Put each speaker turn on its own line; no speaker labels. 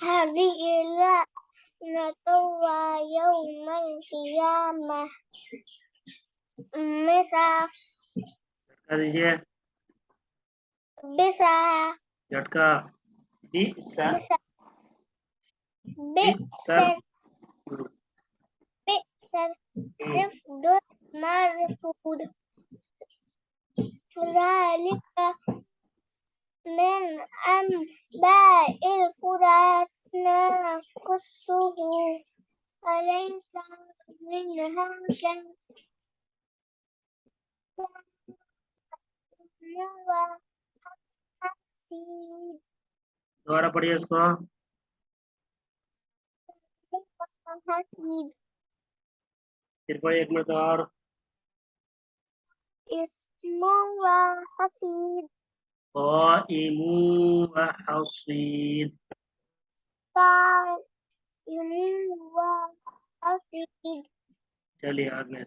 هذه لعنة يوم القيامة بسا
झटका बिसा
بئس الرفد المرفود ذلك من أنباء القرى نقصه عليك منها شيء
दोबारा पढ़िए इसको फिर पढ़िए एक मिनट और
اسم وحصيد
قائم وحصيد
قائم وحصيد
चलिए आगे